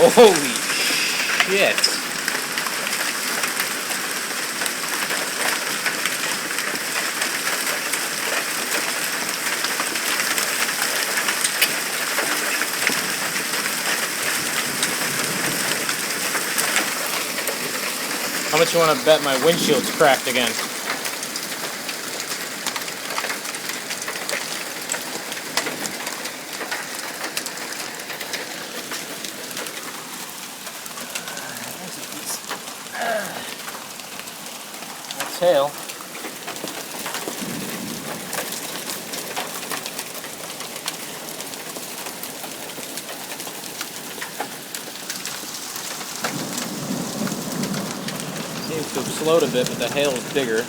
Holy shit. How much you want to bet my windshield's cracked again? Tail. Seems to have slowed a bit, but the hail is bigger.